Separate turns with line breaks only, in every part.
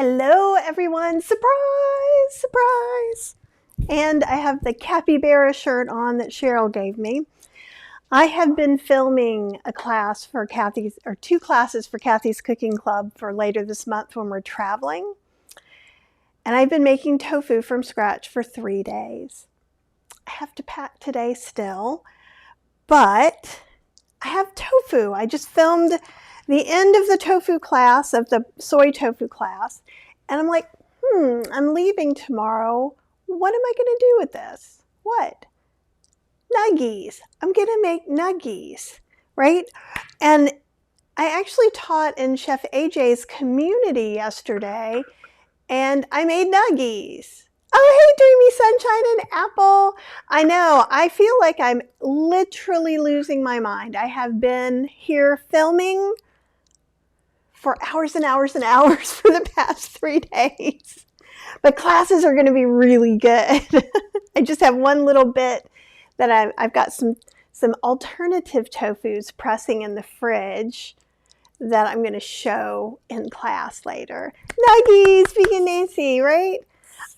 Hello everyone, surprise, surprise. And I have the capybara shirt on that Cheryl gave me. I have been filming a class for Kathy's, or 2 classes for Kathy's Cooking Club for later this month when we're traveling. And I've been making tofu from scratch for 3 days. I have to pack today still, but I have tofu. I just filmed the end of the tofu class, of the soy tofu class, and I'm like, I'm leaving tomorrow. What am I going to do with this? What? Nuggies. I'm going to make nuggies, right? And I actually taught in Chef AJ's community yesterday, and I made nuggies. Oh, hey, Dreamy Sunshine and Apple. I know, I feel like I'm literally losing my mind. I have been here filming for hours and hours and hours for the past 3 days. But classes are going to be really good. I just have one little bit that I've got some alternative tofus pressing in the fridge that I'm going to show in class later. Nuggies, speaking Nancy, right?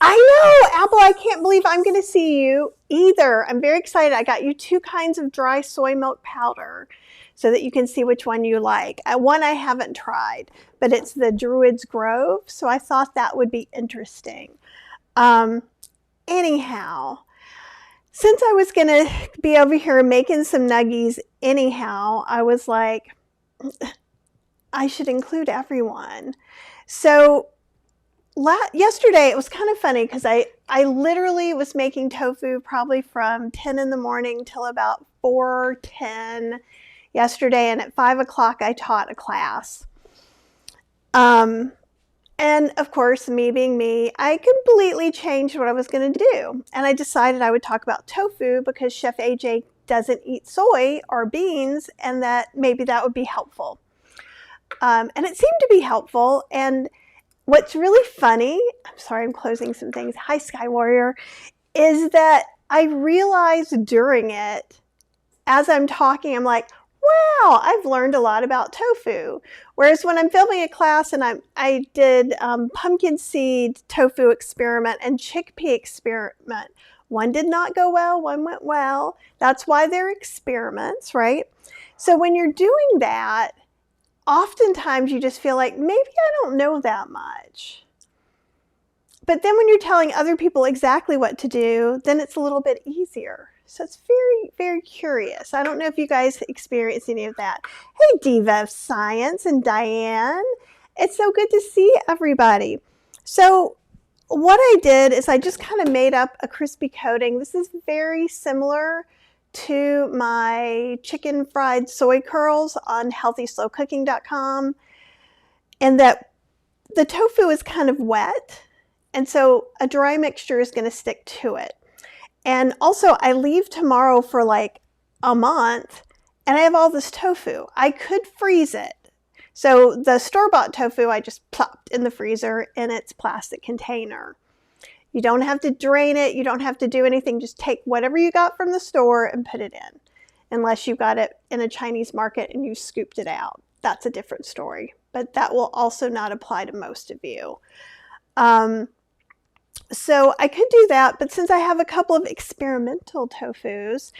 I know, Apple, I can't believe I'm going to see you either. I'm very excited. I got you 2 kinds of dry soy milk powder so that you can see which one you like. One I haven't tried, but it's the Druid's Grove, so I thought that would be interesting. Anyhow, since I was going to be over here making some nuggies anyhow, I was like, I should include everyone. So yesterday it was kind of funny because I literally was making tofu probably from 10 in the morning till about 4:10 yesterday, and at 5 o'clock I taught a class. And of course, me being me, I completely changed what I was going to do, and I decided I would talk about tofu because Chef AJ doesn't eat soy or beans, and that maybe that would be helpful. And it seemed to be helpful. And what's really funny, I'm sorry, I'm closing some things. Hi, Sky Warrior, is that I realized during it, as I'm talking, I'm like, wow, I've learned a lot about tofu. Whereas when I'm filming a class and I did pumpkin seed tofu experiment and chickpea experiment, one did not go well, one went well. That's why they're experiments, right? So when you're doing that, oftentimes you just feel like, maybe I don't know that much. But then when you're telling other people exactly what to do, then it's a little bit easier. So it's very, very curious. I don't know if you guys experience any of that. Hey, Diva of Science and Diane. It's so good to see everybody. So what I did is I just kind of made up a crispy coating. This is very similar to my chicken fried soy curls on healthyslowcooking.com, and that the tofu is kind of wet, and so a dry mixture is going to stick to it. And also I leave tomorrow for like a month, and I have all this tofu. I could freeze it. So the store-bought tofu I just plopped in the freezer in its plastic container. You don't have to drain it. You don't have to do anything. Just take whatever you got from the store and put it in. Unless you got it in a Chinese market and you scooped it out. That's a different story. But that will also not apply to most of you. So I could do that. But since I have a couple of experimental tofus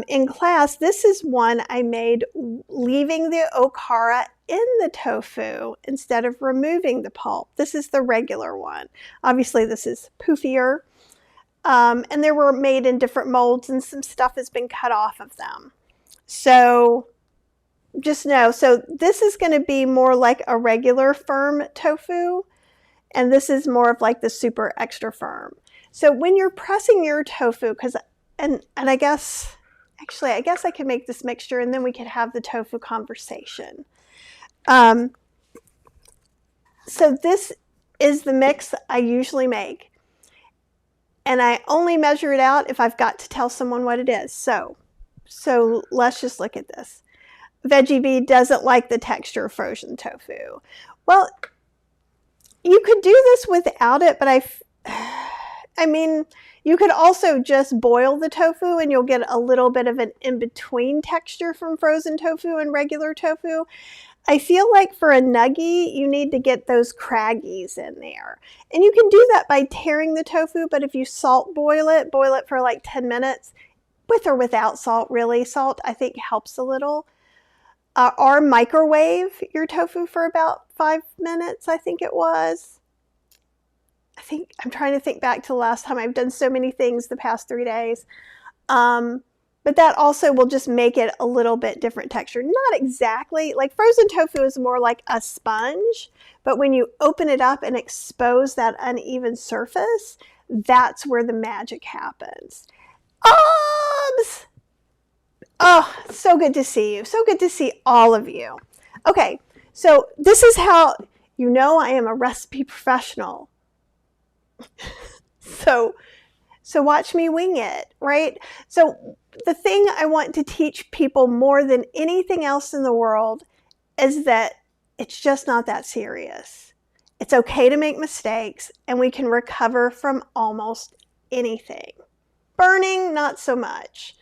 in class, this is one I made leaving the okara in the tofu instead of removing the pulp. This is the regular one. Obviously this is poofier, and they were made in different molds, and some stuff has been cut off of them. So just know, so this is going to be more like a regular firm tofu, and this is more of like the super extra firm. So when you're pressing your tofu, and I guess, actually, I guess I could make this mixture and then we could have the tofu conversation. So this is the mix I usually make. And I only measure it out if I've got to tell someone what it is. So let's just look at this. Veggie Bee doesn't like the texture of frozen tofu. Well, you could do this without it, but I mean, you could also just boil the tofu and you'll get a little bit of an in-between texture from frozen tofu and regular tofu. I feel like for a nuggie, you need to get those craggies in there. And you can do that by tearing the tofu, but if you salt boil it for like 10 minutes, with or without salt, really. Salt, I think, helps a little. Or microwave your tofu for about 5 minutes, I think it was. I'm trying to think back to the last time. I've done so many things the past 3 days. But that also will just make it a little bit different texture. Not exactly, like frozen tofu is more like a sponge, but when you open it up and expose that uneven surface, that's where the magic happens. Oh, so good to see you. So good to see all of you. Okay, so this is how you know I am a recipe professional. So watch me wing it, right? So the thing I want to teach people more than anything else in the world is that it's just not that serious. It's okay to make mistakes, and we can recover from almost anything. Burning, not so much,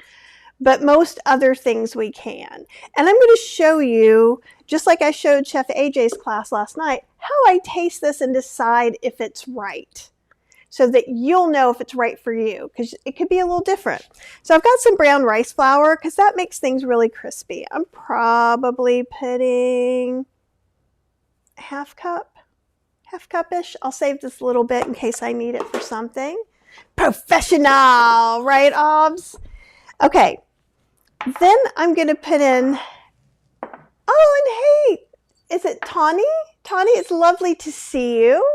but most other things we can. And I'm going to show you, just like I showed Chef AJ's class last night, how I taste this and decide if it's right, so that you'll know if it's right for you, because it could be a little different. So I've got some brown rice flour, because that makes things really crispy. I'm probably putting half cup-ish. I'll save this little bit in case I need it for something. Professional, right, Obs? Okay, then I'm going to put in, oh, and hey, is it Tawny? Tawny, it's lovely to see you.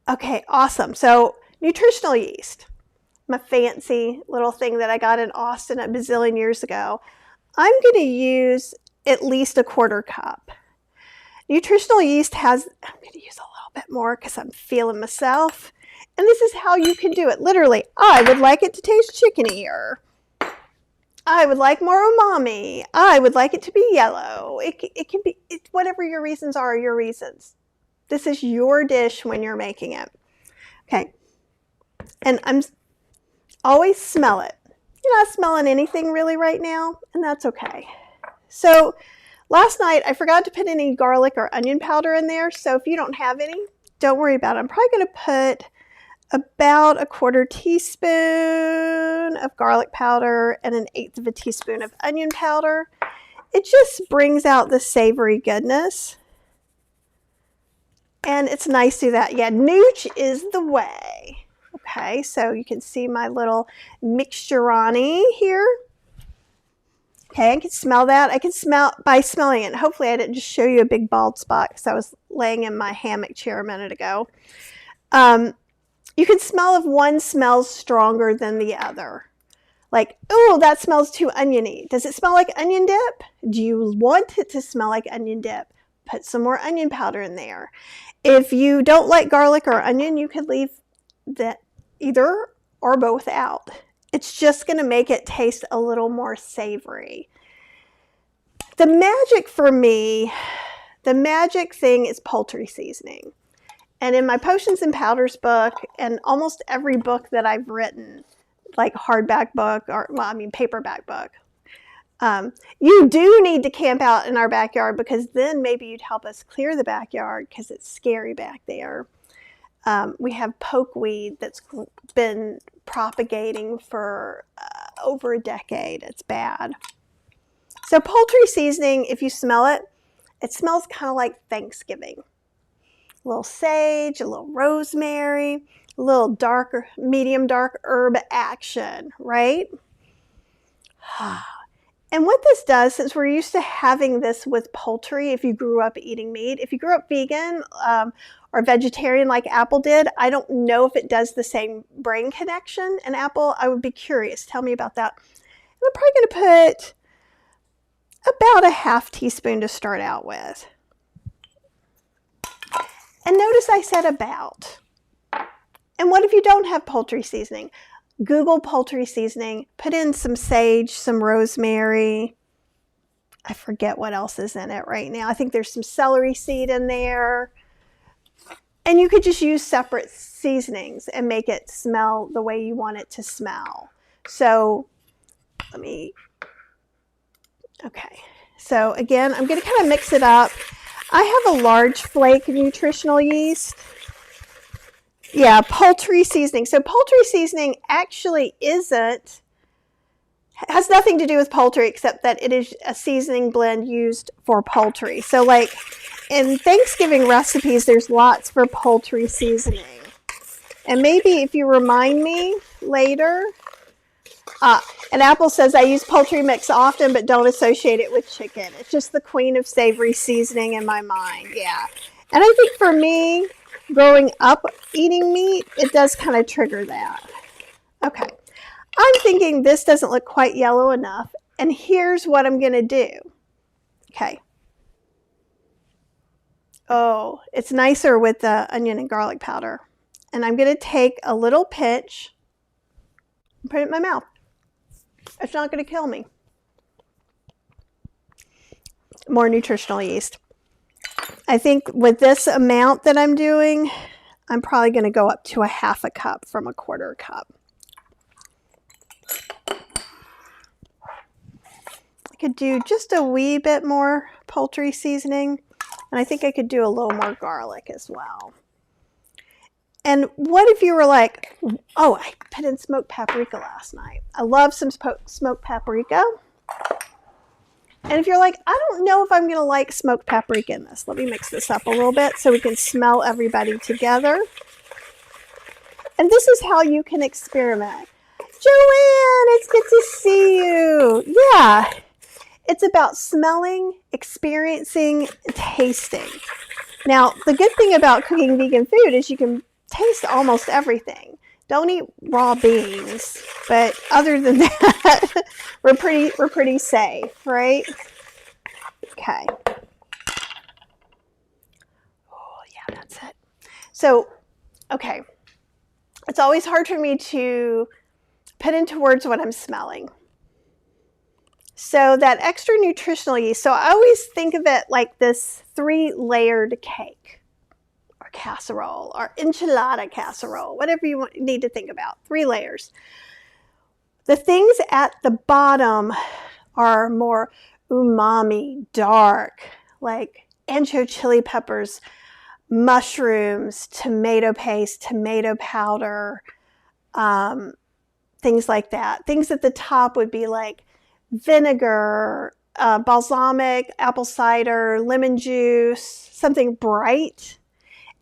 Okay, awesome. So nutritional yeast, my fancy little thing that I got in Austin a bazillion years ago. I'm going to use at least a 1/4 cup. Nutritional yeast I'm going to use a little bit more because I'm feeling myself. And this is how you can do it. Literally, I would like it to taste chickenier. I would like more umami. I would like it to be yellow. It can be, whatever your reasons are, your reasons. This is your dish when you're making it. Okay. And I'm always smell it. You're not smelling anything really right now, and that's okay. So last night, I forgot to put any garlic or onion powder in there. So if you don't have any, don't worry about it. I'm probably going to put about 1/4 teaspoon of garlic powder and 1/8 teaspoon of onion powder. It just brings out the savory goodness. And it's nice to do that. Yeah, nooch is the way. Okay, so you can see my little mixturani here. Okay, I can smell that. I can smell by smelling it. Hopefully I didn't just show you a big bald spot because I was laying in my hammock chair a minute ago. You can smell if one smells stronger than the other. Like, oh, that smells too oniony. Does it smell like onion dip? Do you want it to smell like onion dip? Put some more onion powder in there. If you don't like garlic or onion, you could leave that either or both out. It's just going to make it taste a little more savory. The magic for me, the magic thing is poultry seasoning. And in my Potions and Powders book, and almost every book that I've written, like hardback book, or paperback book, you do need to camp out in our backyard, because then maybe you'd help us clear the backyard because it's scary back there. We have pokeweed that's been propagating for over a decade. It's bad. So poultry seasoning, if you smell it, it smells kind of like Thanksgiving. A little sage, a little rosemary, a little darker, medium dark herb action, right? And what this does, since we're used to having this with poultry, if you grew up eating meat, if you grew up vegan or vegetarian like Apple did, I don't know if it does the same brain connection. And Apple, I would be curious. Tell me about that. And I'm probably going to put about 1/2 teaspoon to start out with. And notice I said about. And what if you don't have poultry seasoning? Google poultry seasoning, put in some sage, some rosemary. I forget what else is in it right now. I think there's some celery seed in there. And you could just use separate seasonings and make it smell the way you want it to smell. So let me Okay, so again, I'm going to kind of mix it up. I have a large flake nutritional yeast. Yeah, poultry seasoning. So poultry seasoning actually has nothing to do with poultry except that it is a seasoning blend used for poultry. So like in Thanksgiving recipes, there's lots for poultry seasoning. And maybe if you remind me later, and Apple says I use poultry mix often, but don't associate it with chicken. It's just the queen of savory seasoning in my mind. Yeah. And I think for me, growing up eating meat, it does kind of trigger that. Okay. I'm thinking this doesn't look quite yellow enough. And here's what I'm going to do. Okay. Oh, it's nicer with the onion and garlic powder. And I'm going to take a little pinch and put it in my mouth. It's not going to kill me. More nutritional yeast. I think with this amount that I'm doing, I'm probably going to go up to a half a cup from a quarter cup. I could do just a wee bit more poultry seasoning, and I think I could do a little more garlic as well. And what if you were like, oh, I put in smoked paprika last night. I love some smoked paprika. And if you're like, I don't know if I'm going to like smoked paprika in this. Let me mix this up a little bit so we can smell everybody together. And this is how you can experiment. Joanne, it's good to see you. Yeah, it's about smelling, experiencing, tasting. Now, the good thing about cooking vegan food is you can taste almost everything. Don't eat raw beans, but other than that, we're pretty safe, right? Okay. Oh, yeah, that's it. So, okay. It's always hard for me to put into words what I'm smelling. So that extra nutritional yeast, so I always think of it like this 3-layered cake or casserole or enchilada casserole, whatever you need to think about, 3 layers. The things at the bottom are more umami, dark, like ancho chili peppers, mushrooms, tomato paste, tomato powder, things like that. Things at the top would be like vinegar, balsamic, apple cider, lemon juice, something bright.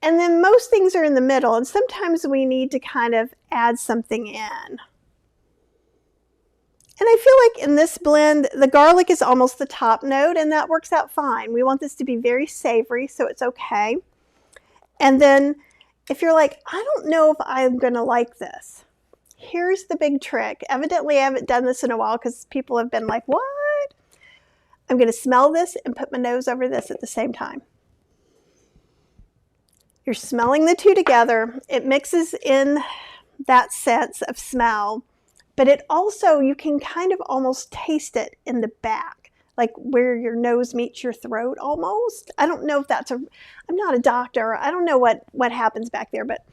And then most things are in the middle, and sometimes we need to kind of add something in. And I feel like in this blend, the garlic is almost the top note, and that works out fine. We want this to be very savory, so it's okay. And then if you're like, I don't know if I'm going to like this, here's the big trick. Evidently, I haven't done this in a while because people have been like, what? I'm going to smell this and put my nose over this at the same time. You're smelling the two together. It mixes in that sense of smell, but it also, you can kind of almost taste it in the back, like where your nose meets your throat almost. I don't know if I'm not a doctor. I don't know what happens back there, but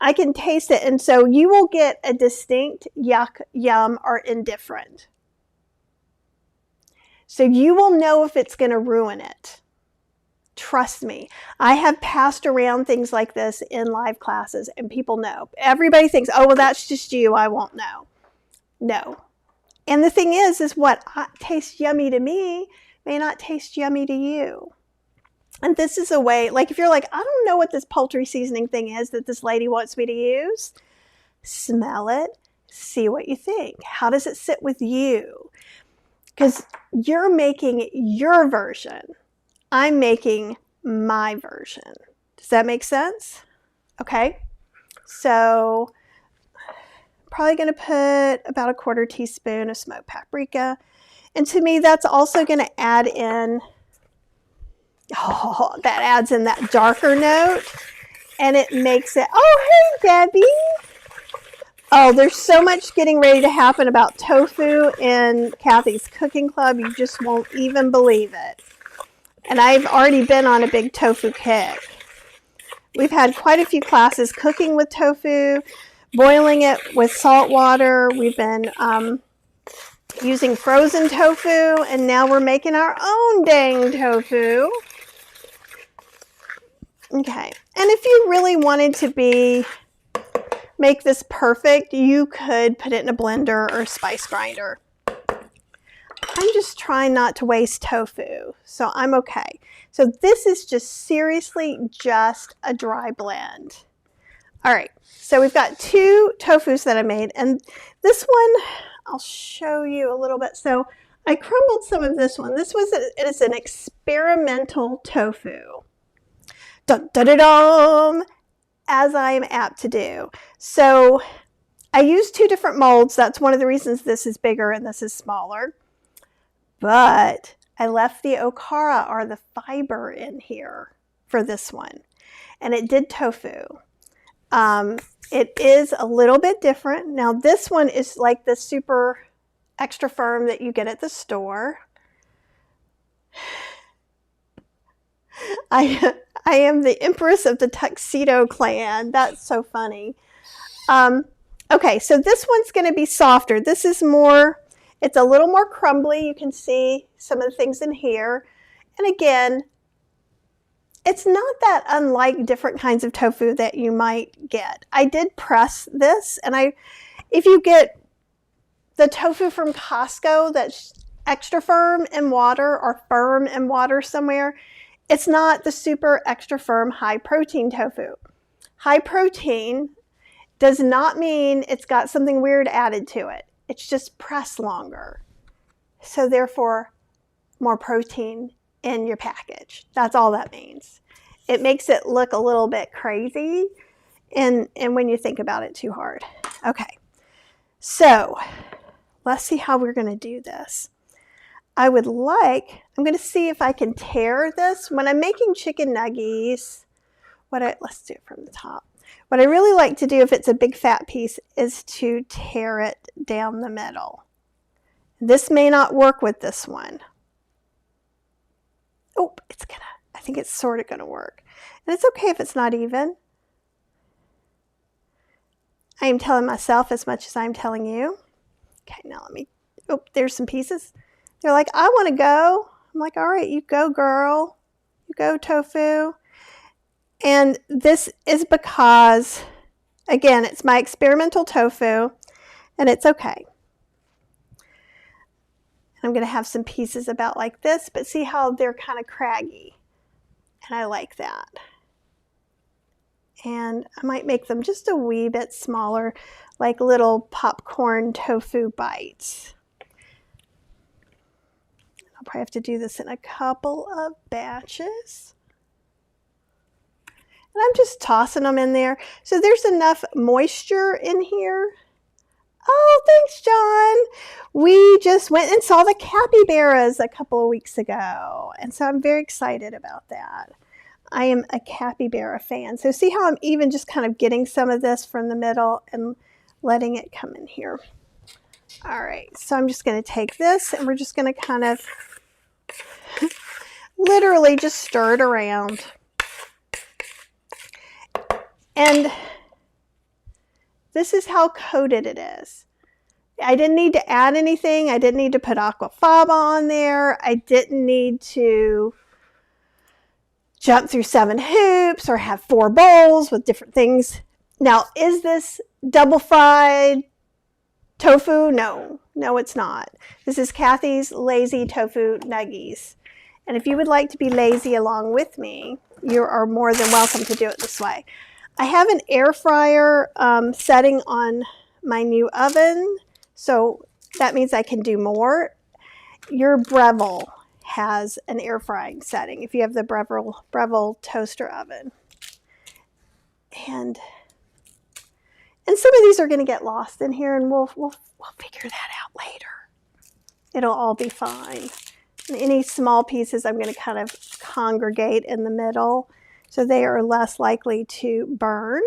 I can taste it. And so you will get a distinct yuck, yum, or indifferent. So you will know if it's going to ruin it. Trust me. I have passed around things like this in live classes, and people know. Everybody thinks, oh, well, that's just you. I won't know. No. And the thing is what tastes yummy to me may not taste yummy to you. And this is a way, like if you're like, I don't know what this poultry seasoning thing is that this lady wants me to use, smell it, see what you think. How does it sit with you? Because you're making your version. I'm making my version. Does that make sense? Okay. So probably going to put about a 1/4 teaspoon of smoked paprika. And to me, that's also going to add in, that adds in that darker note, and it makes it, oh, hey, Debbie. Oh, there's so much getting ready to happen about tofu in Kathy's Cooking Club. You just won't even believe it. And I've already been on a big tofu kick. We've had quite a few classes cooking with tofu, boiling it with salt water. We've been using frozen tofu, and now we're making our own dang tofu. Okay, and if you really wanted to make this perfect, you could put it in a blender or a spice grinder. I'm just trying not to waste tofu, so I'm okay. So this is just seriously just a dry blend. All right, so we've got 2 tofus that I made, and this one, I'll show you a little bit. So I crumbled some of this one. It is an experimental tofu. Dun, dun, dun, dun, as I am apt to do. So I used 2 different molds. That's one of the reasons this is bigger and this is smaller. But I left the okara, or the fiber, in here for this one. And it did tofu. It is a little bit different. Now this one is like the super extra firm that you get at the store. I am the empress of the tuxedo clan. That's so funny. Okay, so this one's going to be softer. This is more, it's a little more crumbly. You can see some of the things in here. And again, it's not that unlike different kinds of tofu that you might get. I did press this, and if you get the tofu from Costco that's extra firm in water or firm in water somewhere, it's not the super extra firm high protein tofu. High protein does not mean it's got something weird added to it. It's just pressed longer. So therefore, more protein in your package. That's all that means. It makes it look a little bit crazy and when you think about it too hard. Okay, so let's see how we're going to do this. I'm going to see if I can tear this. When I'm making chicken nuggies, let's do it from the top. What I really like to do if it's a big fat piece is to tear it down the middle. This may not work with this one. Oh, I think it's sort of gonna work. And it's okay if it's not even. I am telling myself as much as I'm telling you. Okay, now there's some pieces. They're like, I want to go. I'm like, all right, you go, girl. You go, tofu. And this is because, again, it's my experimental tofu, and it's okay. I'm going to have some pieces about like this, but see how they're kind of craggy. And I like that. And I might make them just a wee bit smaller, like little popcorn tofu bites. I'll probably have to do this in a couple of batches. And I'm just tossing them in there. So there's enough moisture in here. Oh, thanks, John. We just went and saw the capybaras a couple of weeks ago. And so I'm very excited about that. I am a capybara fan. So see how I'm even just kind of getting some of this from the middle and letting it come in here. All right, so I'm just going to take this and we're just going to kind of literally just stir it around. And this is how coated it is. I didn't need to add anything. I didn't need to put aquafaba on there. I didn't need to jump through 7 hoops or have 4 bowls with different things. Now, is this double fried tofu? No, it's not. This is Kathy's Lazy Tofu Nuggies. And if you would like to be lazy along with me, you are more than welcome to do it this way. I have an air fryer setting on my new oven, so that means I can do more. Your Breville has an air frying setting if you have the Breville toaster oven. And some of these are going to get lost in here, and we'll figure that out later. It'll all be fine. And any small pieces I'm going to kind of congregate in the middle, so they are less likely to burn.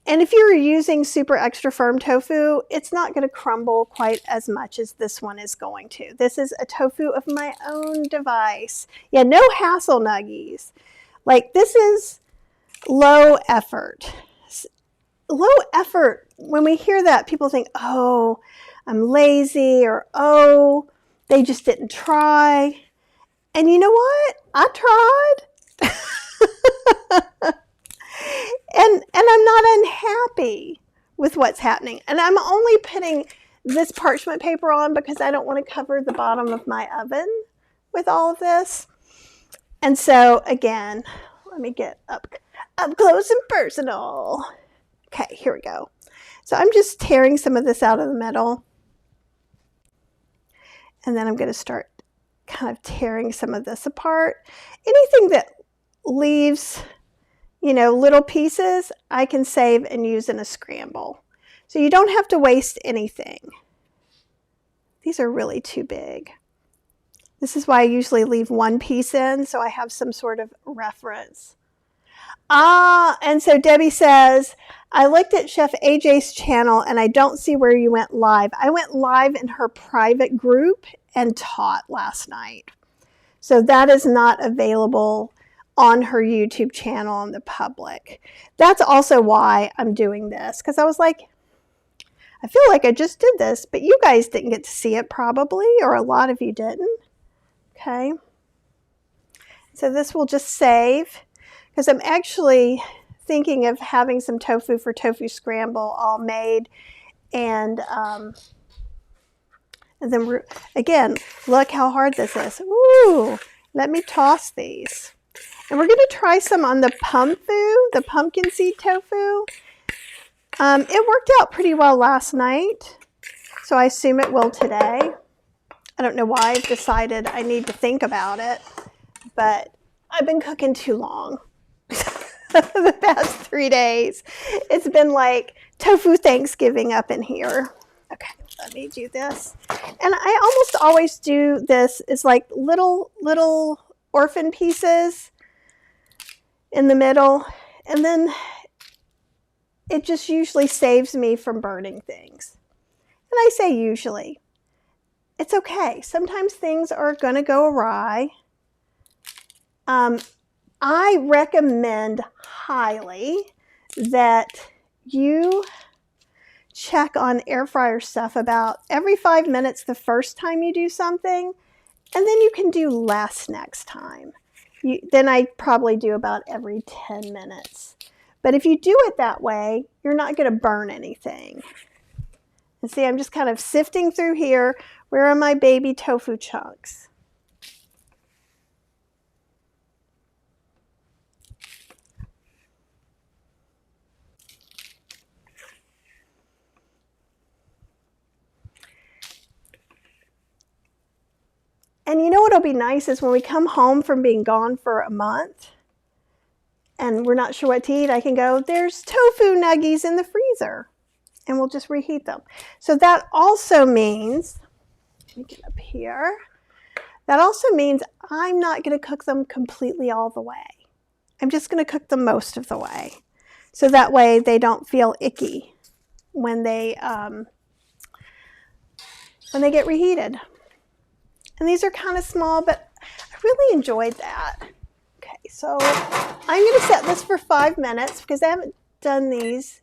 And if you're using super extra firm tofu, it's not going to crumble quite as much as this one is going to. This is a tofu of my own device. Yeah, no hassle nuggies. Like, this is low effort. Low effort, when we hear that, people think, oh, I'm lazy, or oh, they just didn't try. And you know what? I tried. and I'm not unhappy with what's happening. And I'm only putting this parchment paper on because I don't want to cover the bottom of my oven with all of this. And so again, let me get up close and personal. Okay, here we go. So I'm just tearing some of this out of the middle. And then I'm going to start kind of tearing some of this apart. Anything that leaves, you know, little pieces, I can save and use in a scramble. So you don't have to waste anything. These are really too big. This is why I usually leave one piece in, so I have some sort of reference. And so Debbie says, I looked at Chef AJ's channel and I don't see where you went live. I went live in her private group and taught last night. So that is not available on her YouTube channel on the public. That's also why I'm doing this, because I was like, I feel like I just did this, but you guys didn't get to see it probably, or a lot of you didn't. Okay. So this will just save, because I'm actually thinking of having some tofu for tofu scramble all made. And then again, look how hard this is. Ooh, let me toss these. And we're going to try some on the the pumpkin seed tofu. It worked out pretty well last night, so I assume it will today. I don't know why I've decided I need to think about it, but I've been cooking too long. The past 3 days. It's been like tofu Thanksgiving up in here. Okay, let me do this. And I almost always do this as like little orphan pieces in the middle, and then it just usually saves me from burning things. And I say usually. It's okay. Sometimes things are going to go awry. I recommend highly that you check on air fryer stuff about every 5 minutes the first time you do something, and then you can do less next time. Then I probably do about every 10 minutes. But if you do it that way, you're not going to burn anything. And see, I'm just kind of sifting through here. Where are my baby tofu chunks? And you know what'll be nice is when we come home from being gone for a month and we're not sure what to eat, I can go, there's tofu nuggies in the freezer, and we'll just reheat them. So that also means, let me get up here, that also means I'm not going to cook them completely all the way. I'm just going to cook them most of the way. So that way they don't feel icky when they get reheated. And these are kind of small, but I really enjoyed that. Okay, so I'm going to set this for 5 minutes because I haven't done these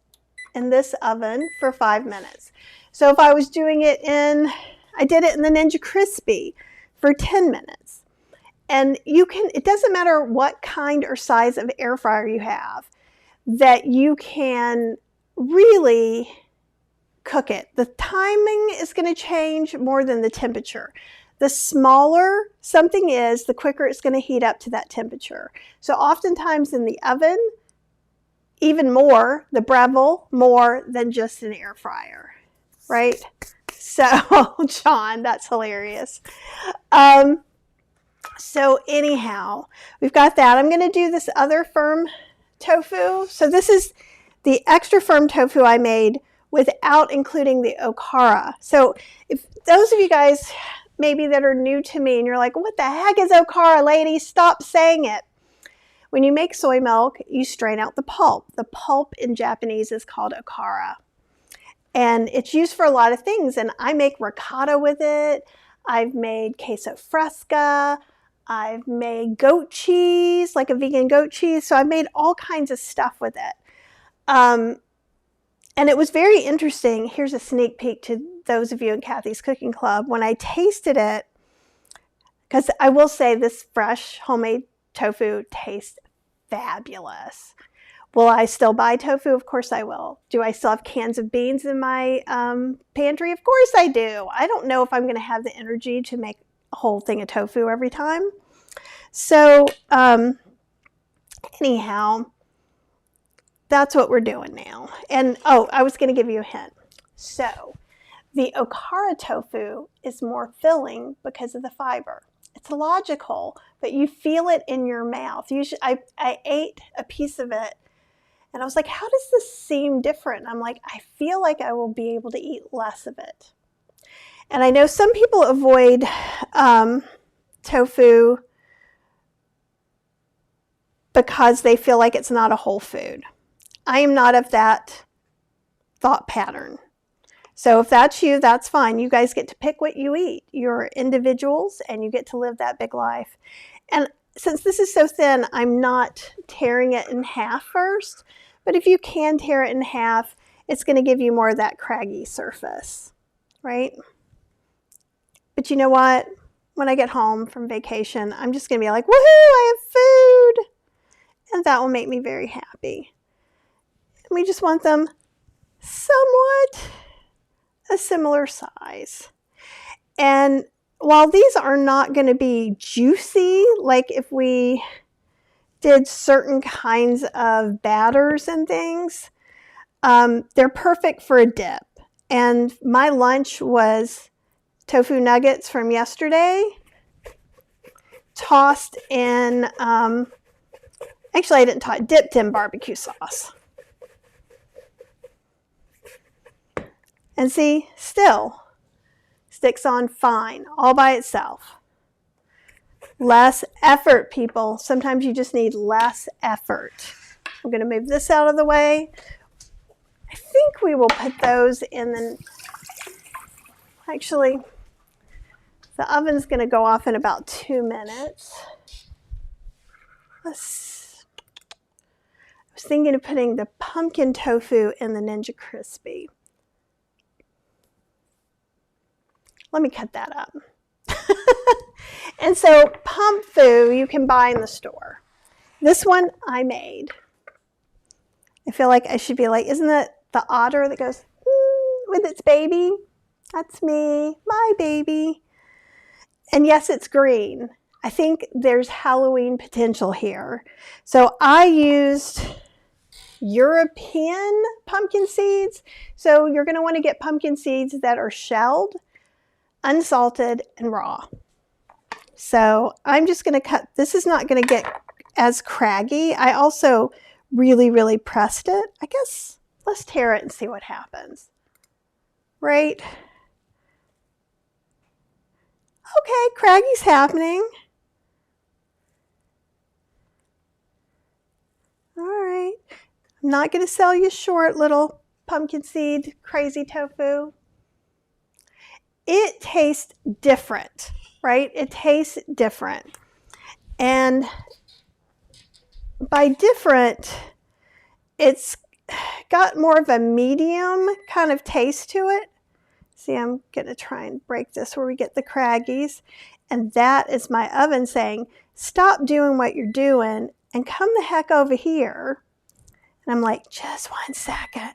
in this oven for 5 minutes. So if I was doing it I did it in the Ninja Crispy for 10 minutes. And it doesn't matter what kind or size of air fryer you have, that you can really cook it. The timing is going to change more than the temperature. The smaller something is, the quicker it's going to heat up to that temperature. So oftentimes in the oven, even more, the Breville, more than just an air fryer, right? So, John, that's hilarious. So anyhow, we've got that. I'm going to do this other firm tofu. So this is the extra firm tofu I made without including the okara. So if those of you guys maybe that are new to me and you're like, what the heck is okara, lady? Stop saying it. When you make soy milk, you strain out the pulp. The pulp in Japanese is called okara. And it's used for a lot of things. And I make ricotta with it. I've made queso fresca. I've made goat cheese, like a vegan goat cheese. So I've made all kinds of stuff with it. And it was very interesting. Here's a sneak peek to those of you in Kathy's Cooking Club. When I tasted it, because I will say this fresh homemade tofu tastes fabulous. Will I still buy tofu? Of course I will. Do I still have cans of beans in my pantry? Of course I do. I don't know if I'm going to have the energy to make a whole thing of tofu every time. So anyhow, that's what we're doing now. And oh, I was going to give you a hint. So the okara tofu is more filling because of the fiber. It's logical, but you feel it in your mouth. I ate a piece of it, and I was like, how does this seem different? And I'm like, I feel like I will be able to eat less of it. And I know some people avoid tofu because they feel like it's not a whole food. I am not of that thought pattern. So if that's you, that's fine. You guys get to pick what you eat. You're individuals and you get to live that big life. And since this is so thin, I'm not tearing it in half first. But if you can tear it in half, it's going to give you more of that craggy surface, right? But you know what? When I get home from vacation, I'm just going to be like, woohoo, I have food. And that will make me very happy. And we just want them somewhat a similar size. And while these are not going to be juicy, like if we did certain kinds of batters and things, they're perfect for a dip. And my lunch was tofu nuggets from yesterday, tossed in, actually I didn't dipped in barbecue sauce. And see, still sticks on fine, all by itself. Less effort, people. Sometimes you just need less effort. I'm going to move this out of the way. I think we will put those in the, actually, the oven's going to go off in about 2 minutes. I was thinking of putting the pumpkin tofu in the Ninja Crispy. Let me cut that up. And so pump fu you can buy in the store. This one I made. I feel like I should be like, isn't that the otter that goes with its baby? That's me, my baby. And yes, it's green. I think there's Halloween potential here. So I used European pumpkin seeds. So you're going to want to get pumpkin seeds that are shelled, unsalted, and raw. So I'm just going to cut. This is not going to get as craggy. I also really pressed it. I guess let's tear it and see what happens. Right? Okay, craggy's happening. All right. I'm not going to sell you short, little pumpkin seed crazy tofu. It tastes different, right? It tastes different. And by different, it's got more of a medium kind of taste to it. See, I'm going to try and break this where we get the craggies. And that is my oven saying, stop doing what you're doing and come the heck over here. And I'm like, just 1 second.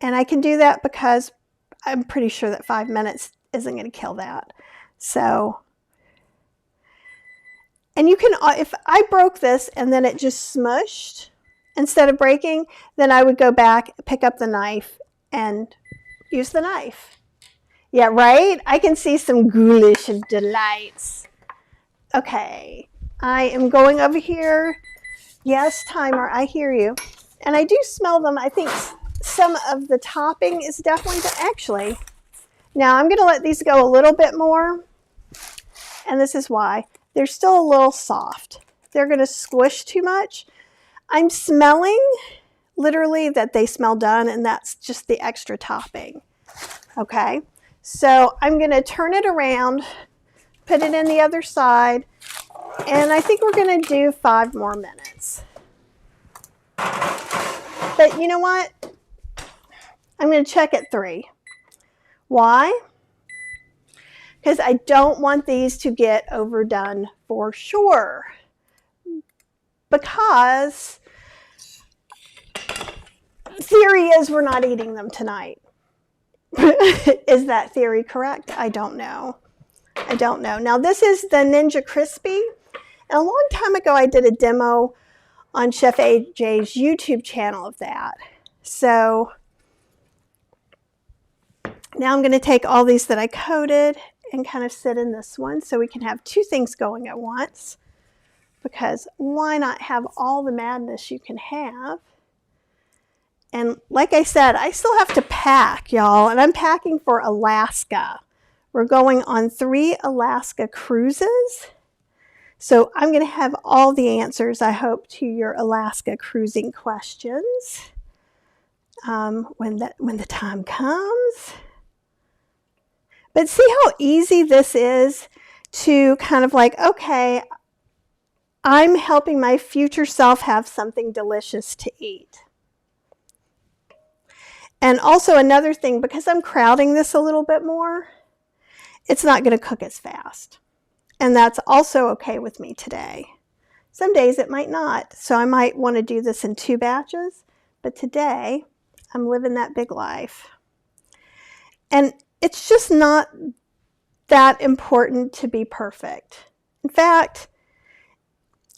And I can do that because I'm pretty sure that 5 minutes isn't going to kill that. So, and you can, if I broke this and then it just smushed instead of breaking, then I would go back, pick up the knife, and use the knife. Yeah, right? I can see some ghoulish delights. Okay, I am going over here. Yes, timer, I hear you. And I do smell them. I think some of the topping is definitely, actually, now I'm going to let these go a little bit more. And this is why. They're still a little soft. They're going to squish too much. I'm smelling literally that they smell done, and that's just the extra topping. Okay, so I'm going to turn it around, put it in the other side, and I think we're going to do 5 more minutes. But you know what? I'm going to check at 3. Why? Because I don't want these to get overdone for sure. Because theory is we're not eating them tonight. Is that theory correct? I don't know. I don't know. Now this is the Ninja Crispy. And a long time ago I did a demo on Chef AJ's YouTube channel of that. So now I'm going to take all these that I coated and kind of sit in this one so we can have 2 things going at once. Because why not have all the madness you can have? And like I said, I still have to pack, y'all, and I'm packing for Alaska. We're going on 3 Alaska cruises. So I'm going to have all the answers, I hope, to your Alaska cruising questions when the time comes. But see how easy this is to kind of like, okay, I'm helping my future self have something delicious to eat. And also another thing, because I'm crowding this a little bit more, it's not going to cook as fast. And that's also okay with me today. Some days it might not, so I might want to do this in 2 batches, but today I'm living that big life. And it's just not that important to be perfect. In fact,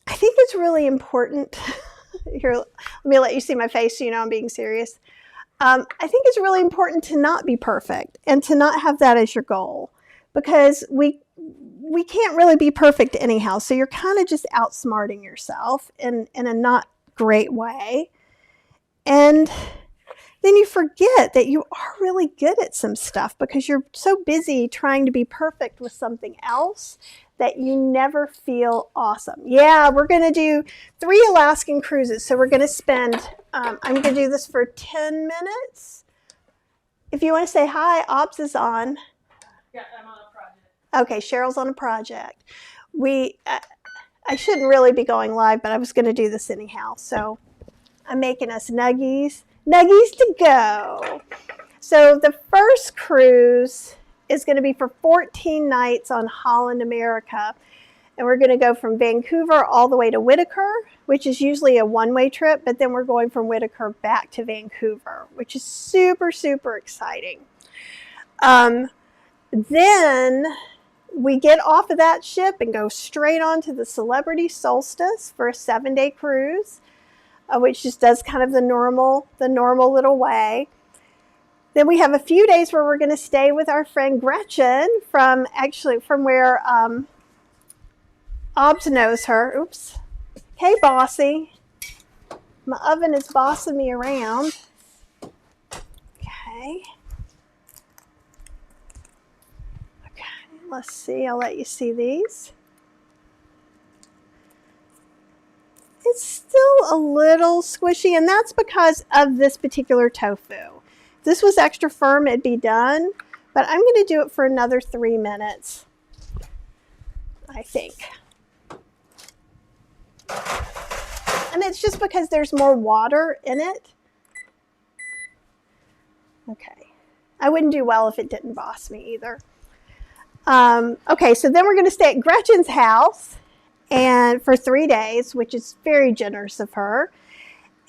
I think it's really important. Here, let me let you see my face so you know I'm being serious. I think it's really important to not be perfect and to not have that as your goal, because we can't really be perfect anyhow. So you're kind of just outsmarting yourself in a not great way. And then you forget that you are really good at some stuff because you're so busy trying to be perfect with something else that you never feel awesome. Yeah, we're going to do 3 Alaskan cruises. So we're going to spend, I'm going to do this for 10 minutes. If you want to say hi, Ops is on.
Yeah, I'm on a project.
Okay, Cheryl's on a project. I shouldn't really be going live, but I was going to do this anyhow. So I'm making us nuggies to go. So the first cruise is going to be for 14 nights on Holland America. And we're going to go from Vancouver all the way to Whitaker, which is usually a one-way trip, but then we're going from Whitaker back to Vancouver, which is super, super exciting. Then we get off of that ship and go straight on to the Celebrity Solstice for a 7-day cruise, which just does kind of the normal little way. Then we have a few days where we're going to stay with our friend Gretchen from where Obs knows her. Oops. Hey, bossy. My oven is bossing me around. Okay. Let's see. I'll let you see these. It's still a little squishy, and that's because of this particular tofu. If this was extra firm, it'd be done, but I'm going to do it for another 3 minutes, I think. And it's just because there's more water in it. Okay. I wouldn't do well if it didn't boss me either. Okay, so then we're going to stay at Gretchen's house and for 3 days, which is very generous of her.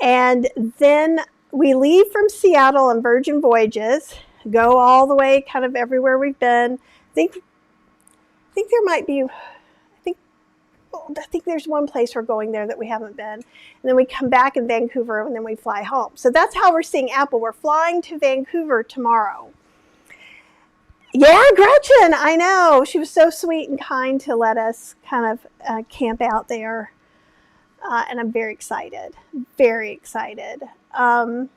And then we leave from Seattle on Virgin Voyages, go all the way kind of everywhere we've been. I think there might be, I think there's one place we're going there that we haven't been. And then we come back in Vancouver and then we fly home. So that's how we're seeing Apple. We're flying to Vancouver tomorrow. Yeah, Gretchen, I know. She was so sweet and kind to let us kind of camp out there. And I'm very excited, very excited. And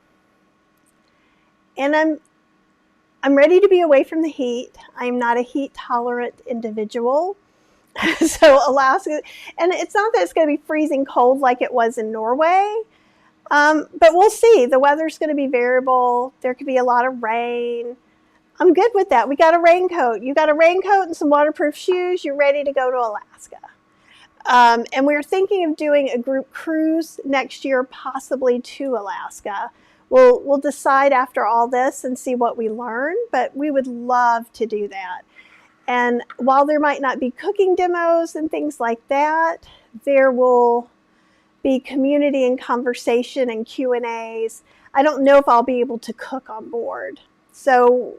I'm ready to be away from the heat. I'm not a heat tolerant individual. So Alaska, and it's not that it's going to be freezing cold like it was in Norway, but we'll see. The weather's going to be variable. There could be a lot of rain. I'm good with that. We got a raincoat. You got a raincoat and some waterproof shoes. You're ready to go to Alaska. And we're thinking of doing a group cruise next year, possibly to Alaska, we'll decide after all this and see what we learn, but we would love to do that. And while there might not be cooking demos and things like that, there will be community and conversation and Q&As. I don't know if I'll be able to cook on board. So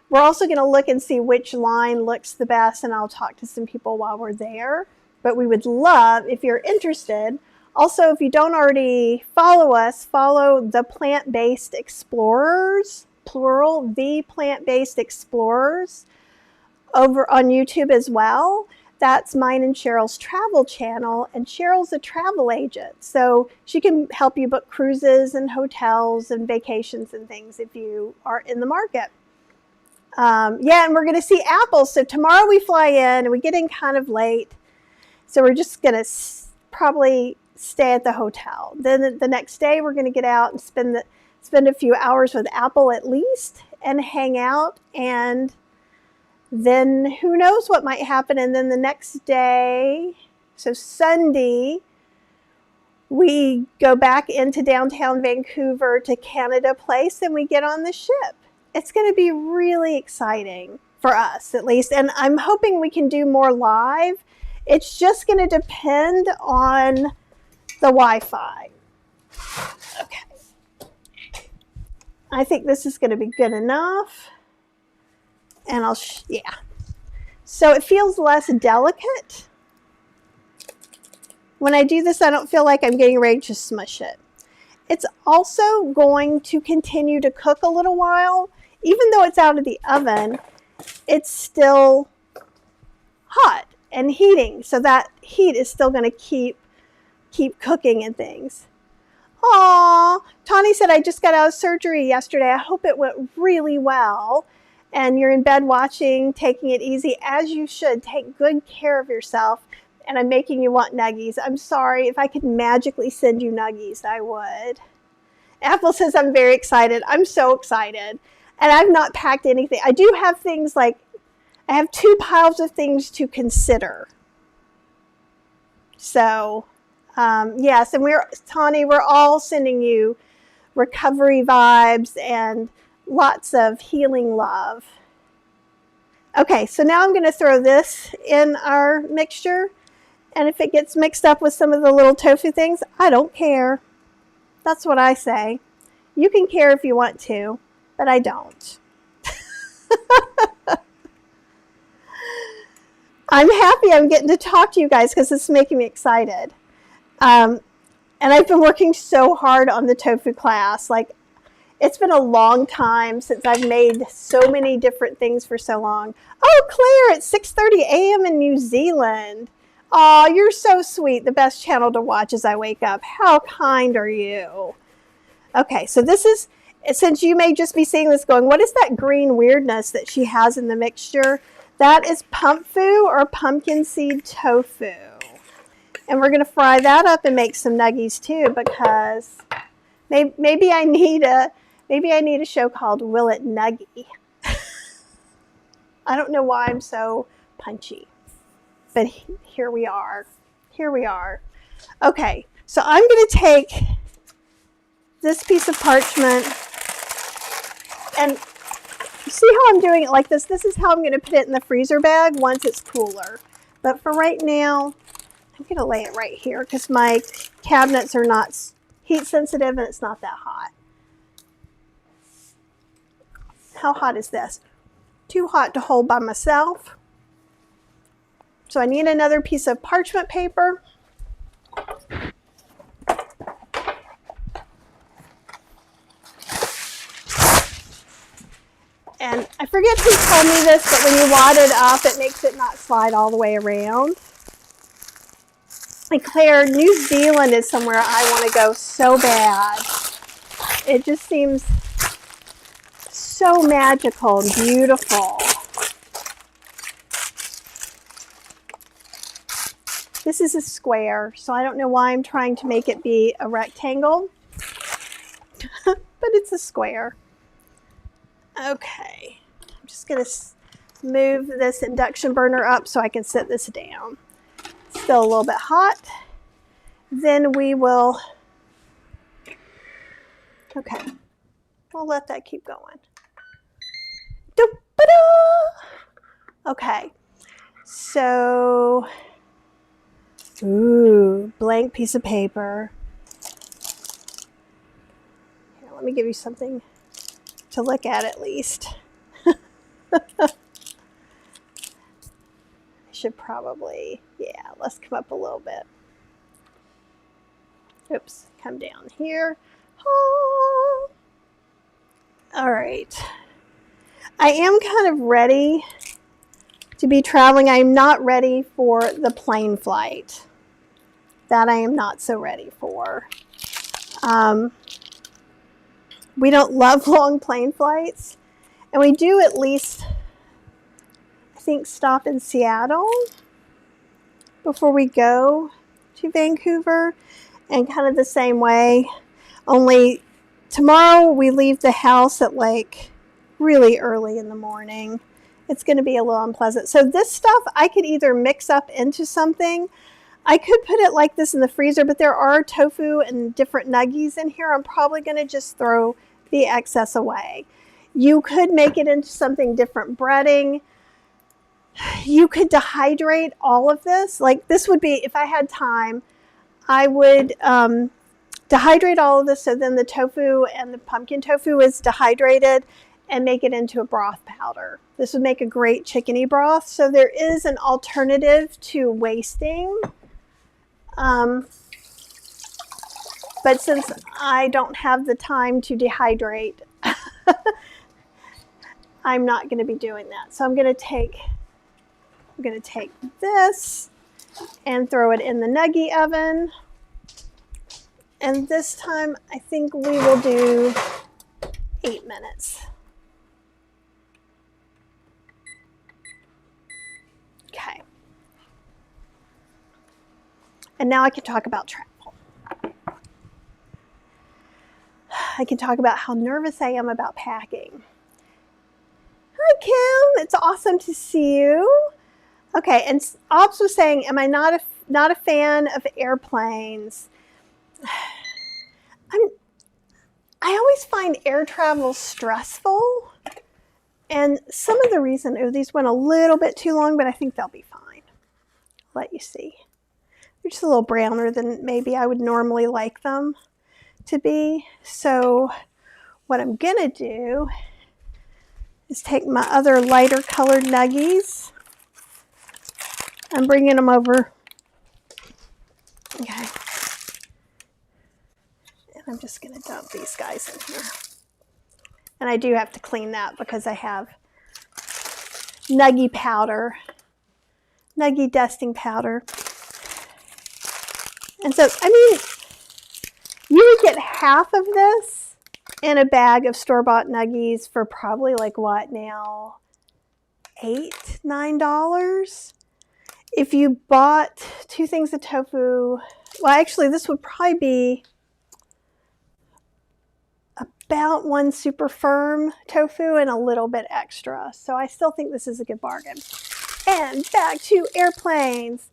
we're also going to look and see which line looks the best, and I'll talk to some people while we're there. But we would love, if you're interested, also if you don't already follow us, follow the Plant-Based Explorers, plural, the Plant-Based Explorers, over on YouTube as well. That's mine and Cheryl's travel channel, and Cheryl's a travel agent, so she can help you book cruises and hotels and vacations and things if you are in the market. Yeah, and we're going to see apples. So tomorrow we fly in, and we get in kind of late, so we're just going to probably stay at the hotel. Then the next day we're going to get out and spend a few hours with Apple at least and hang out, and then who knows what might happen. And then the next day, so Sunday, we go back into downtown Vancouver to Canada Place, and we get on the ship. It's going to be really exciting for us, at least. And I'm hoping we can do more live. It's just going to depend on the Wi-Fi. Okay. I think this is going to be good enough. And yeah. So it feels less delicate. When I do this, I don't feel like I'm getting ready to smush it. It's also going to continue to cook a little while. Even though it's out of the oven, it's still hot and heating. So that heat is still going to keep cooking and things. Aw, Tawny said, I just got out of surgery yesterday. I hope it went really well. And you're in bed watching, taking it easy, as you should. Take good care of yourself. And I'm making you want nuggies. I'm sorry. If I could magically send you nuggies, I would. Apple says, I'm very excited. I'm so excited. And I've not packed anything. I do have things like, I have 2 piles of things to consider. So, yes. And Tawny, we're all sending you recovery vibes and lots of healing love. Okay, so now I'm going to throw this in our mixture. And if it gets mixed up with some of the little tofu things, I don't care. That's what I say. You can care if you want to, but I don't. I'm happy I'm getting to talk to you guys because it's making me excited. And I've been working so hard on the tofu class. Like, it's been a long time since I've made so many different things for so long. Oh, Claire, it's 6:30 a.m. in New Zealand. Oh, you're so sweet. The best channel to watch as I wake up. How kind are you? Okay, so this is, since you may just be seeing this going, what is that green weirdness that she has in the mixture? That is pumpfu or pumpkin seed tofu. And we're going to fry that up and make some nuggies too, because maybe I need a show called Will It Nuggie? I don't know why I'm so punchy, but here we are. Here we are. Okay, so I'm going to take this piece of parchment, and you see how I'm doing it like this? This is how I'm going to put it in the freezer bag once it's cooler. But for right now, I'm going to lay it right here because my cabinets are not heat sensitive and it's not that hot. How hot is this? Too hot to hold by myself. So I need another piece of parchment paper. And I forget who told me this, but when you wad it up, it makes it not slide all the way around. And Claire, New Zealand is somewhere I want to go so bad. It just seems so magical and beautiful. This is a square, so I don't know why I'm trying to make it be a rectangle, but it's a square. Okay, I'm just going to move this induction burner up so I can set this down. Still a little bit hot. Then we will Okay, we'll let that keep going. Da-ba-da! Okay, so, ooh, blank piece of paper. Here, let me give you something to look at least. I should probably, yeah, let's come up a little bit. Oops, come down here. Oh. All right. I am kind of ready to be traveling. I am not ready for the plane flight. That I am not so ready for. We don't love long plane flights. And we do at least, I think, stop in Seattle before we go to Vancouver. And kind of the same way, only tomorrow we leave the house at like really early in the morning. It's going to be a little unpleasant. So this stuff I could either mix up into something. I could put it like this in the freezer, but there are tofu and different nuggies in here. I'm probably going to just throw the excess away. You could make it into something different breading. You could dehydrate all of this. Like this would be, if I had time, I would dehydrate all of this so then the tofu and the pumpkin tofu is dehydrated and make it into a broth powder. This would make a great chickeny broth. So there is an alternative to wasting. But since I don't have the time to dehydrate, I'm not going to be doing that. So I'm going to take this and throw it in the nuggie oven. And this time, I think we will do 8 minutes. Okay. And now I can talk about travel. I can talk about how nervous I am about packing. Hi, Kim. It's awesome to see you. Okay, and Ops was saying, am I not a fan of airplanes? I always find air travel stressful. And some of the reason, these went a little bit too long, but I think they'll be fine. I'll let you see. They're just a little browner than maybe I would normally like them to be. So what I'm going to do is take my other lighter colored nuggies. I'm bringing them over. Okay. And I'm just going to dump these guys in here. And I do have to clean that because I have nuggie powder, nuggie dusting powder. And so, I mean, you would get half of this in a bag of store-bought nuggies for probably like what now? $8, $9? If you bought 2 things of tofu, well, actually, this would probably be about 1 super firm tofu and a little bit extra. So I still think this is a good bargain. And back to airplanes.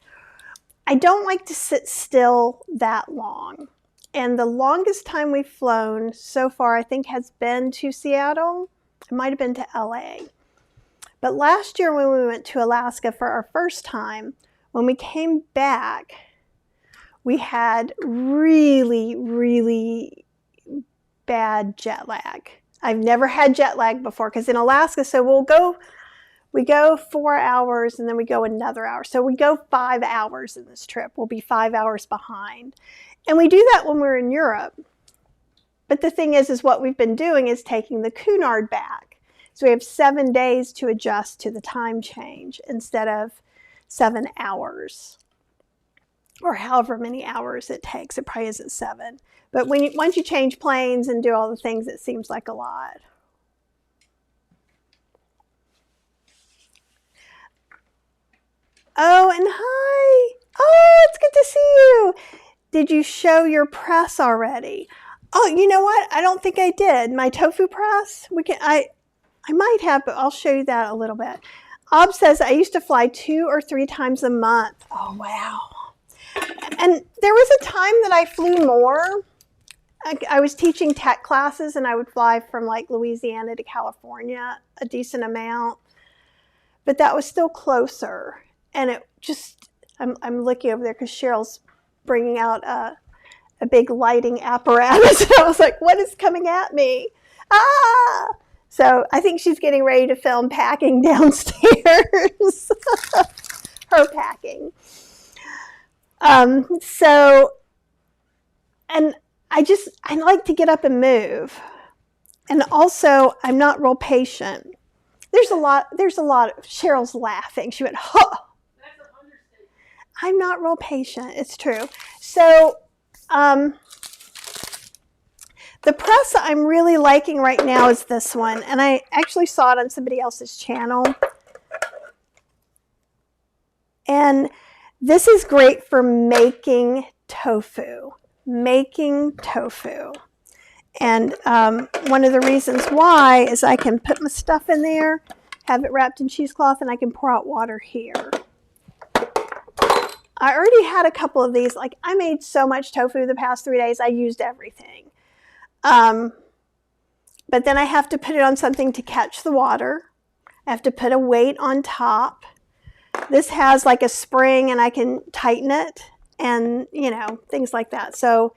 I don't like to sit still that long. And the longest time we've flown so far, I think, has been to Seattle. It might have been to LA. But last year when we went to Alaska for our first time, when we came back, we had really, really bad jet lag. I've never had jet lag before because in Alaska, so we go 4 hours and then we go another hour. So we go 5 hours in this trip. We'll be 5 hours behind. And we do that when we're in Europe. But the thing is what we've been doing is taking the Cunard back. So we have 7 days to adjust to the time change instead of 7 hours or however many hours it takes. It probably isn't 7. But once you change planes and do all the things, it seems like a lot. Oh, and hi. Oh, it's good to see you. Did you show your press already? Oh, you know what? I don't think I did. My tofu press. I might have, but I'll show you that a little bit. Ob says I used to fly 2 or 3 times a month. Oh, wow. And there was a time that I flew more. I was teaching tech classes, and I would fly from like Louisiana to California a decent amount, but that was still closer. And it just, I'm looking over there because Cheryl's bringing out a big lighting apparatus. And I was like, what is coming at me? Ah! So I think she's getting ready to film packing downstairs. Her packing. And I like to get up and move. And also, I'm not real patient. There's a lot of, Cheryl's laughing. She went, huh.
That's an understatement.
I'm not real patient. It's true. So, the press I'm really liking right now is this one. And I actually saw it on somebody else's channel. And this is great for making tofu. And one of the reasons why is I can put my stuff in there, have it wrapped in cheesecloth, and I can pour out water here. I already had a couple of these. Like, I made so much tofu the past 3 days, I used everything. But then I have to put it on something to catch the water. I have to put a weight on top. This has like a spring, and I can tighten it, and things like that. So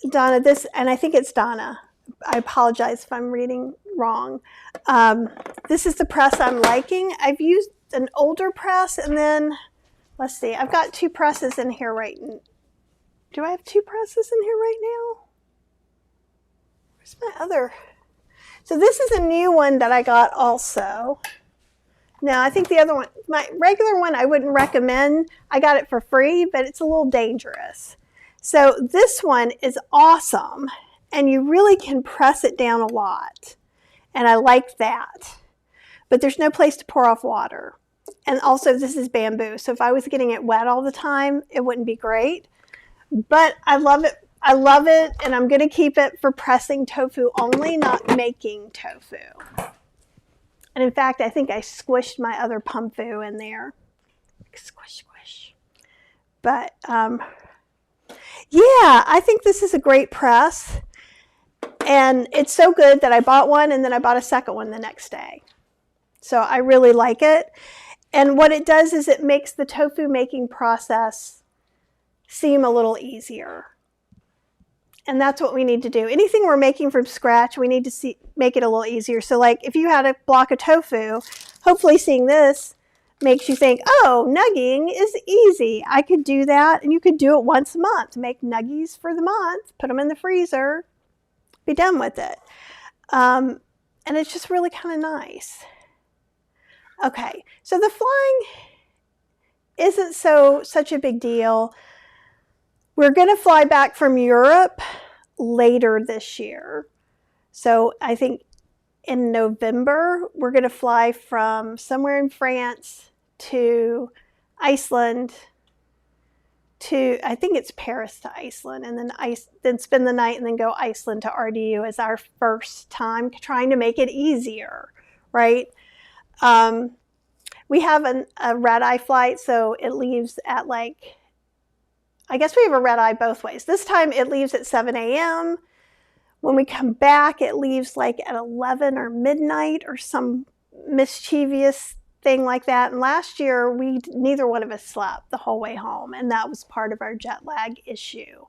Donna, and I think it's Donna. I apologize if I'm reading wrong. This is the press I'm liking. I've used an older press, and then, let's see, I've got 2 presses in here right now. Do I have 2 presses in here right now? Where's my other? So this is a new one that I got also. No, I think the other one, my regular one, I wouldn't recommend. I got it for free, but it's a little dangerous. So this one is awesome, and you really can press it down a lot, and I like that. But there's no place to pour off water. And also, this is bamboo, so if I was getting it wet all the time, it wouldn't be great. But I love it. I love it, and I'm going to keep it for pressing tofu only, not making tofu. And in fact, I think I squished my other pumfu in there. Squish, squish. But, yeah, I think this is a great press. And it's so good that I bought one, and then I bought a second one the next day. So I really like it. And what it does is it makes the tofu making process seem a little easier. And that's what we need to do. Anything we're making from scratch, we need to make it a little easier. So like if you had a block of tofu, hopefully seeing this makes you think, oh, nugging is easy. I could do that, and you could do it once a month. Make nuggies for the month, put them in the freezer, be done with it. And it's just really kind of nice. Okay, so the flying isn't such a big deal. We're going to fly back from Europe later this year. So I think in November, we're going to fly from somewhere in France to Iceland to, I think it's Paris to Iceland, and then spend the night and then go Iceland to RDU as our first time, trying to make it easier, right? We have a red-eye flight, so it leaves at like, I guess we have a red-eye both ways. This time it leaves at 7 a.m. When we come back, it leaves like at 11 or midnight or some mischievous thing like that. And last year, neither one of us slept the whole way home, and that was part of our jet lag issue.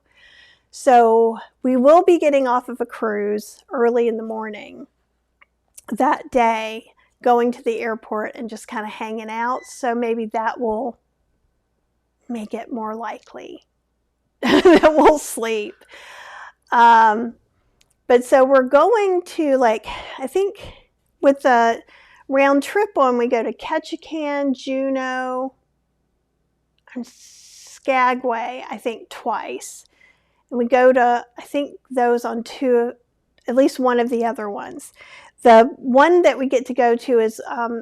So we will be getting off of a cruise early in the morning that day, going to the airport and just kind of hanging out. So maybe that will make it more likely that we'll sleep. But so we're going to, like, I think with the round trip one, we go to Ketchikan, Juneau, and Skagway, I think twice. And we go to, I think, those on at least one of the other ones. The one that we get to go to is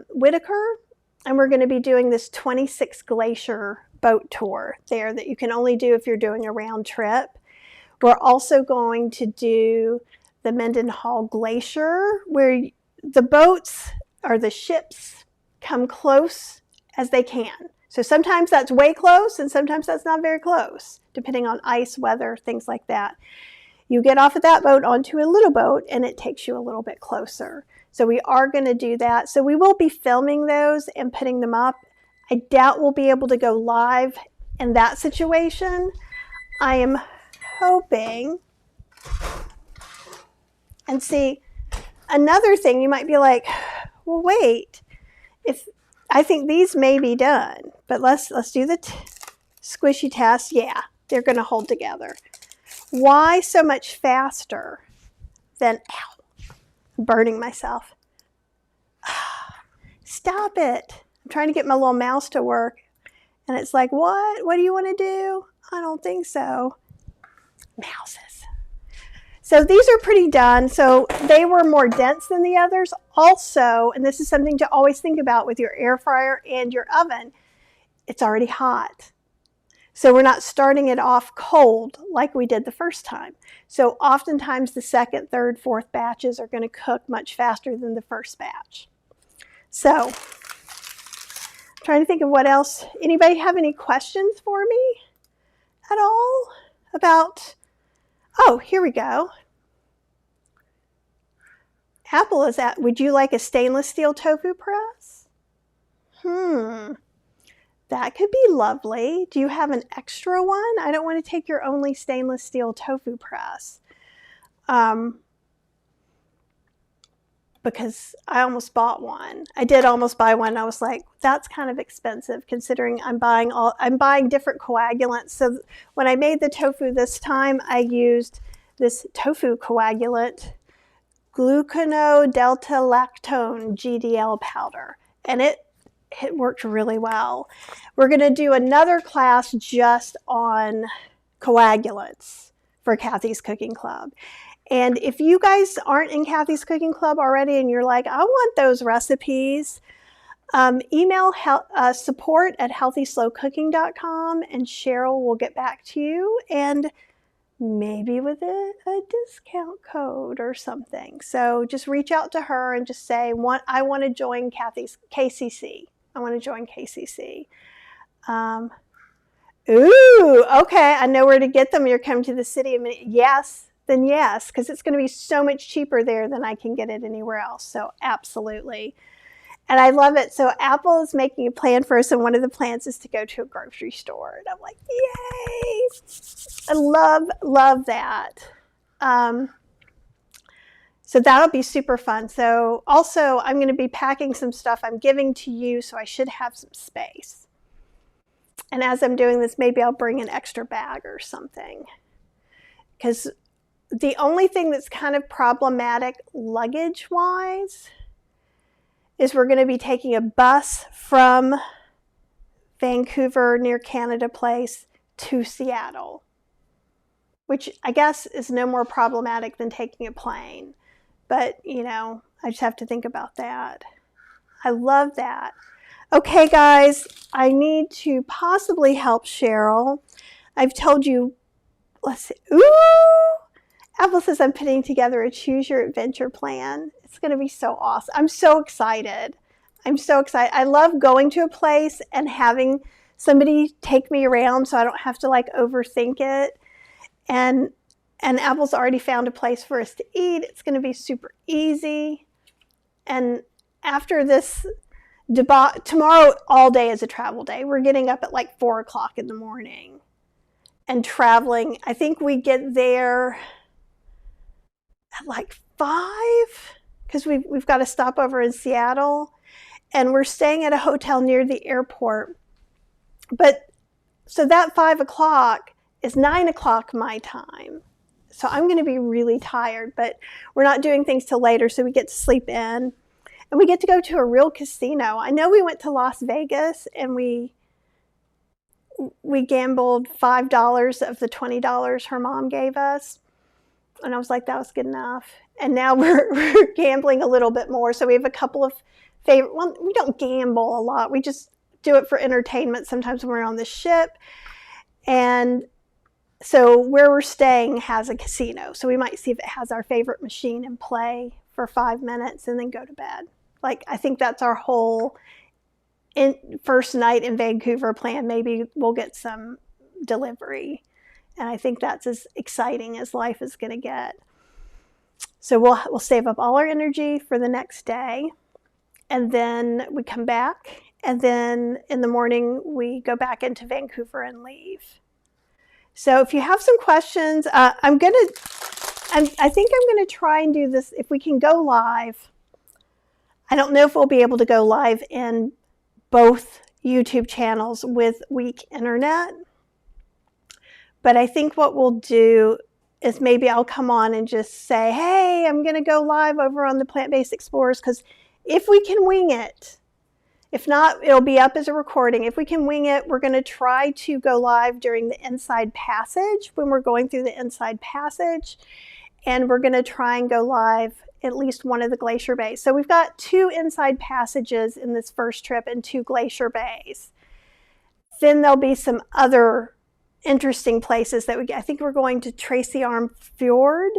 Whitaker, and we're going to be doing this 26 glacier boat tour there that you can only do if you're doing a round trip. We're also going to do the Mendenhall Glacier, where the boats or the ships come close as they can. So sometimes that's way close and sometimes that's not very close, depending on ice, weather, things like that. You get off of that boat onto a little boat and it takes you a little bit closer. So we are going to do that. So we will be filming those and putting them up. I doubt we'll be able to go live in that situation. I am hoping. And see, another thing, you might be like, well, wait, if I think these may be done, but let's do the squishy test. Yeah, they're going to hold together. Why so much faster than, ow, I'm burning myself. Stop it. I'm trying to get my little mouse to work. And it's like, what? What do you want to do? I don't think so. Mouses. So these are pretty done. So they were more dense than the others. Also, and this is something to always think about with your air fryer and your oven, it's already hot. So we're not starting it off cold like we did the first time. So oftentimes the second, third, fourth batches are going to cook much faster than the first batch. So I'm trying to think of what else. Anybody have any questions for me at all about, oh, here we go. Apple is at, would you like a stainless steel tofu press? That could be lovely. Do you have an extra one? I don't want to take your only stainless steel tofu press. Because I almost bought one. I did almost buy one. I was like, that's kind of expensive considering I'm buying different coagulants. So when I made the tofu this time, I used this tofu coagulant, glucono-delta-lactone GDL powder, and it worked really well. We're going to do another class just on coagulants for Kathy's Cooking Club. And if you guys aren't in Kathy's Cooking Club already and you're like, I want those recipes, email support@healthyslowcooking.com and Cheryl will get back to you, and maybe with a discount code or something. So just reach out to her and just say, I want to join Kathy's KCC. I want to join KCC. Ooh, okay, I know where to get them. You're coming to the city. Yes, then yes, because it's going to be so much cheaper there than I can get it anywhere else. So absolutely. And I love it. So Apple is making a plan for us, and one of the plans is to go to a grocery store. And I'm like, yay! I love that. So that'll be super fun. So also, I'm going to be packing some stuff I'm giving to you, so I should have some space. And as I'm doing this, maybe I'll bring an extra bag or something. Because the only thing that's kind of problematic luggage-wise is we're going to be taking a bus from Vancouver near Canada Place to Seattle, which I guess is no more problematic than taking a plane. But, you know, I just have to think about that. I love that. Okay, guys, I need to possibly help Cheryl. I've told you, let's see. Ooh! Apple says I'm putting together a choose your adventure plan. It's going to be so awesome. I'm so excited. I'm so excited. I love going to a place and having somebody take me around so I don't have to like overthink it. And Apple's already found a place for us to eat. It's going to be super easy. And after this tomorrow all day is a travel day. We're getting up at like 4 o'clock in the morning and traveling. I think we get there at like 5 because we've got to stop over in Seattle, and we're staying at a hotel near the airport. But so that 5 o'clock is 9 o'clock my time. So I'm going to be really tired, but we're not doing things till later, so we get to sleep in. And we get to go to a real casino. I know we went to Las Vegas and we gambled $5 of the $20 her mom gave us. And I was like, that was good enough. And now we're gambling a little bit more. So we have a couple of favorite, well, we don't gamble a lot. We just do it for entertainment sometimes when we're on the ship. And so where we're staying has a casino. So we might see if it has our favorite machine and play for 5 minutes and then go to bed. Like, I think that's our whole first night in Vancouver plan, maybe we'll get some delivery. And I think that's as exciting as life is going to get. So we'll save up all our energy for the next day. And then we come back. And then in the morning, we go back into Vancouver and leave. So if you have some questions, I think I'm going to try and do this. If we can go live, I don't know if we'll be able to go live in both YouTube channels with weak internet. But I think what we'll do is maybe I'll come on and just say, hey, I'm going to go live over on the Plant-Based Explorers, because if we can wing it, if not, it'll be up as a recording. If we can wing it, we're going to try to go live during the Inside Passage when we're going through the Inside Passage. And we're going to try and go live at least one of the glacier bays. So we've got 2 Inside Passages in this first trip and 2 glacier bays. Then there'll be some other interesting places that I think we're going to Tracy Arm Fjord,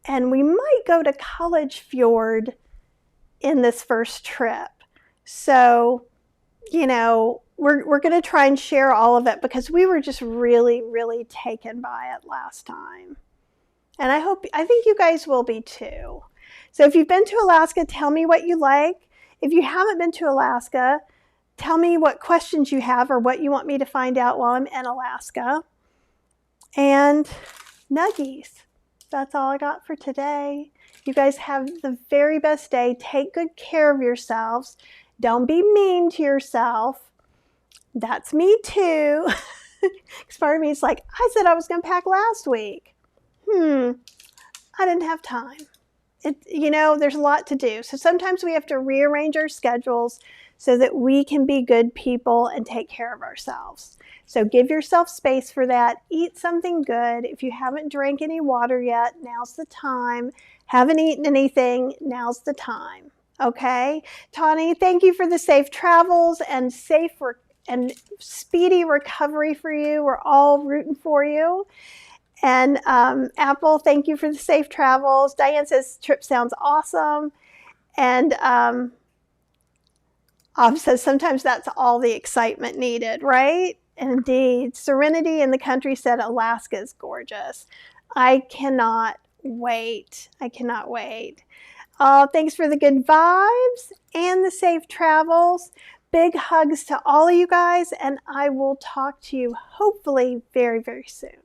and we might go to College Fjord in this first trip. So, you know, we're going to try and share all of it because we were just really, really taken by it last time. And I think you guys will be too. So if you've been to Alaska, tell me what you like. If you haven't been to Alaska, tell me what questions you have or what you want me to find out while I'm in Alaska. And nuggies. That's all I got for today. You guys have the very best day. Take good care of yourselves. Don't be mean to yourself. That's me too. Because part of me is like, I said I was going to pack last week. I didn't have time. There's a lot to do. So sometimes we have to rearrange our schedules so that we can be good people and take care of ourselves. So give yourself space for that. Eat something good. If you haven't drank any water yet, now's the time. Haven't eaten anything, now's the time. Okay? Tawny, thank you for the safe travels and and speedy recovery for you. We're all rooting for you. And Apple, thank you for the safe travels. Diane says trip sounds awesome. And says sometimes that's all the excitement needed, right? And indeed, Serenity in the Country said Alaska is gorgeous. I cannot wait. I cannot wait. Thanks for the good vibes and the safe travels. Big hugs to all of you guys, and I will talk to you hopefully very, very soon.